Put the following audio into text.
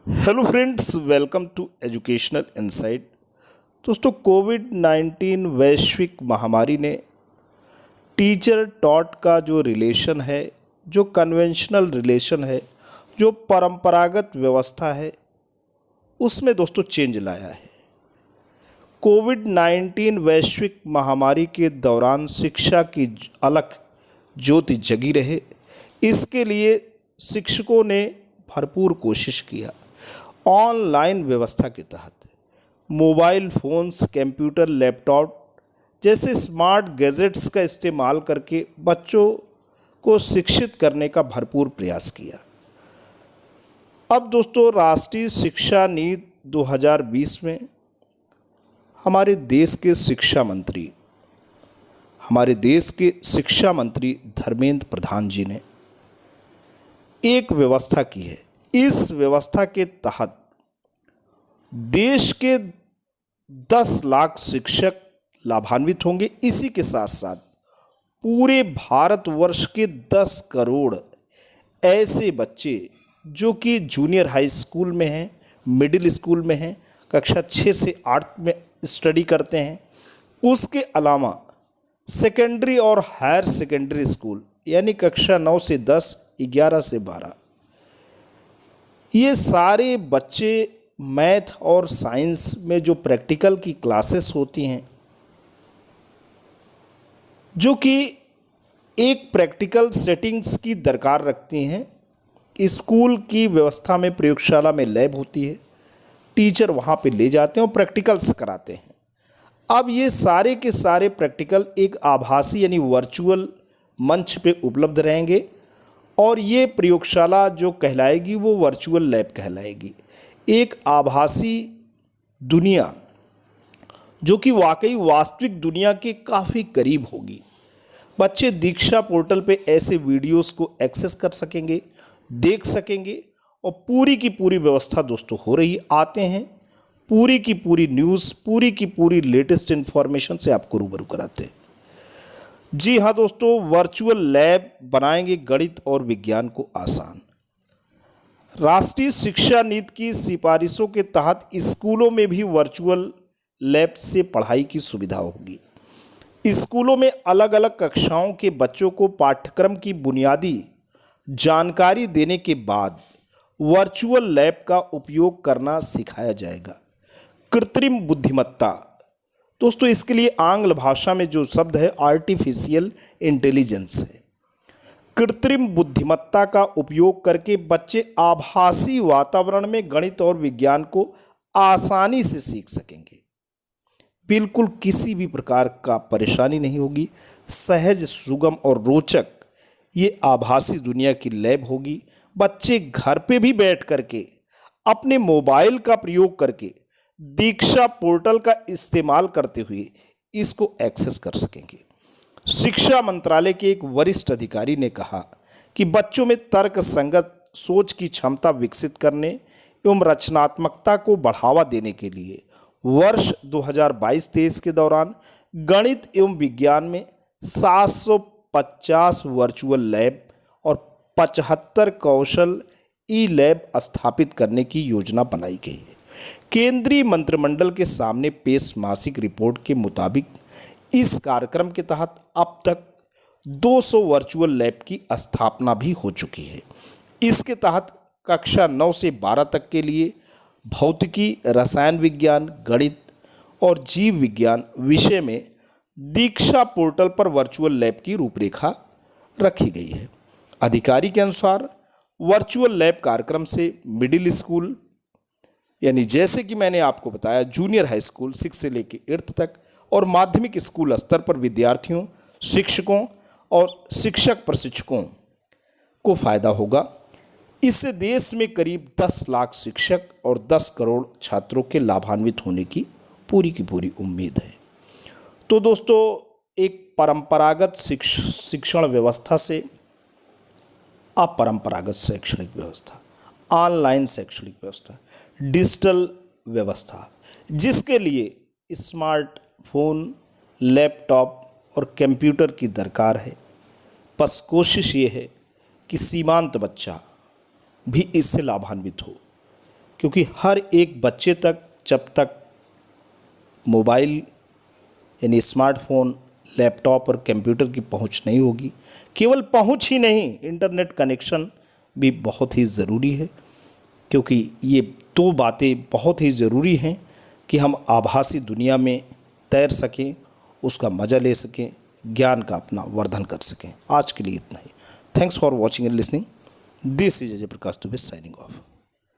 Hello friends, welcome to educational insight. दोस्तों, कोविड-19 वैश्विक महामारी ने टीचर टॉट का जो रिलेशन है, जो कन्वेंशनल रिलेशन है, जो परंपरागत व्यवस्था है, उसमें दोस्तों चेंज लाया है। कोविड-19 वैश्विक महामारी के दौरान शिक्षा की अलग ज्योति जगी रहे, इसके लिए शिक्षकों ने भरपूर कोशिश किया। ऑनलाइन व्यवस्था के तहत मोबाइल फ़ोन्स, कंप्यूटर, लैपटॉप जैसे स्मार्ट गैजेट्स का इस्तेमाल करके बच्चों को शिक्षित करने का भरपूर प्रयास किया। अब दोस्तों, राष्ट्रीय शिक्षा नीति 2020 में हमारे देश के शिक्षा मंत्री धर्मेंद्र प्रधान जी ने एक व्यवस्था की है। इस व्यवस्था के तहत देश के 10 लाख शिक्षक लाभान्वित होंगे। इसी के साथ साथ पूरे भारतवर्ष के 10 करोड़ ऐसे बच्चे जो कि जूनियर हाई स्कूल में हैं, मिडिल स्कूल में हैं, कक्षा 6 से 8 में स्टडी करते हैं, उसके अलावा सेकेंडरी और हायर सेकेंडरी स्कूल यानी कक्षा 9 से 10, 11 से 12, ये सारे बच्चे मैथ और साइंस में जो प्रैक्टिकल की क्लासेस होती हैं, जो कि एक प्रैक्टिकल सेटिंग्स की दरकार रखती हैं। स्कूल की व्यवस्था में प्रयोगशाला में लैब होती है, टीचर वहाँ पे ले जाते हैं और प्रैक्टिकल्स कराते हैं। अब ये सारे के सारे प्रैक्टिकल एक आभासी यानी वर्चुअल मंच पे उपलब्ध रहेंगे और ये प्रयोगशाला जो कहलाएगी वो वर्चुअल लैब कहलाएगी। एक आभासी दुनिया जो कि वाकई वास्तविक दुनिया के काफ़ी करीब होगी। बच्चे दीक्षा पोर्टल पे ऐसे वीडियोस को एक्सेस कर सकेंगे, देख सकेंगे और पूरी की पूरी व्यवस्था दोस्तों हो रही आते हैं, पूरी की पूरी न्यूज़, पूरी की पूरी लेटेस्ट इन्फॉर्मेशन से आपको रूबरू कराते हैं। जी हाँ दोस्तों, वर्चुअल लैब बनाएंगे गणित और विज्ञान को आसान। राष्ट्रीय शिक्षा नीति की सिफारिशों के तहत स्कूलों में भी वर्चुअल लैब से पढ़ाई की सुविधा होगी। स्कूलों में अलग अलग कक्षाओं के बच्चों को पाठ्यक्रम की बुनियादी जानकारी देने के बाद वर्चुअल लैब का उपयोग करना सिखाया जाएगा। कृत्रिम बुद्धिमत्ता दोस्तों, इसके लिए आंग्ल भाषा में जो शब्द है आर्टिफिशियल इंटेलिजेंस है। कृत्रिम बुद्धिमत्ता का उपयोग करके बच्चे आभासी वातावरण में गणित और विज्ञान को आसानी से सीख सकेंगे। बिल्कुल किसी भी प्रकार का परेशानी नहीं होगी। सहज, सुगम और रोचक ये आभासी दुनिया की लैब होगी। बच्चे घर पे भी बैठ करके अपने मोबाइल का प्रयोग करके दीक्षा पोर्टल का इस्तेमाल करते हुए इसको एक्सेस कर सकेंगे। शिक्षा मंत्रालय के एक वरिष्ठ अधिकारी ने कहा कि बच्चों में तर्क संगत सोच की क्षमता विकसित करने एवं रचनात्मकता को बढ़ावा देने के लिए वर्ष 2022-23 के दौरान गणित एवं विज्ञान में 750 वर्चुअल लैब और 75 कौशल ई लैब स्थापित करने की योजना बनाई गई है। केंद्रीय मंत्रिमंडल के सामने पेश मासिक रिपोर्ट के मुताबिक इस कार्यक्रम के तहत अब तक 200 वर्चुअल लैब की स्थापना भी हो चुकी है। इसके तहत कक्षा 9 से 12 तक के लिए भौतिकी, रसायन विज्ञान, गणित और जीव विज्ञान विषय में दीक्षा पोर्टल पर वर्चुअल लैब की रूपरेखा रखी गई है। अधिकारी के अनुसार वर्चुअल लैब कार्यक्रम से मिडिल स्कूल यानी जैसे कि मैंने आपको बताया जूनियर हाई स्कूल 6 से लेकर 8 तक और माध्यमिक स्कूल स्तर पर विद्यार्थियों, शिक्षकों और शिक्षक प्रशिक्षकों को फायदा होगा। इससे देश में करीब 10 लाख शिक्षक और 10 करोड़ छात्रों के लाभान्वित होने की पूरी उम्मीद है। तो दोस्तों, एक परंपरागत शिक्षण व्यवस्था से अपरंपरागत शैक्षणिक व्यवस्था, ऑनलाइन शैक्षणिक व्यवस्था, डिजिटल व्यवस्था, जिसके लिए स्मार्टफोन, लैपटॉप और कंप्यूटर की दरकार है। बस कोशिश ये है कि सीमांत बच्चा भी इससे लाभान्वित हो, क्योंकि हर एक बच्चे तक जब तक मोबाइल यानी स्मार्टफोन, लैपटॉप और कंप्यूटर की पहुंच नहीं होगी, केवल पहुंच ही नहीं, इंटरनेट कनेक्शन भी बहुत ही ज़रूरी है, क्योंकि ये दो बातें बहुत ही ज़रूरी हैं कि हम आभासी दुनिया में तैर सकें, उसका मज़ा ले सकें, ज्ञान का अपना वर्धन कर सकें। आज के लिए इतना ही। Thanks for watching and listening. This is Ajay Prakash Dubey signing of.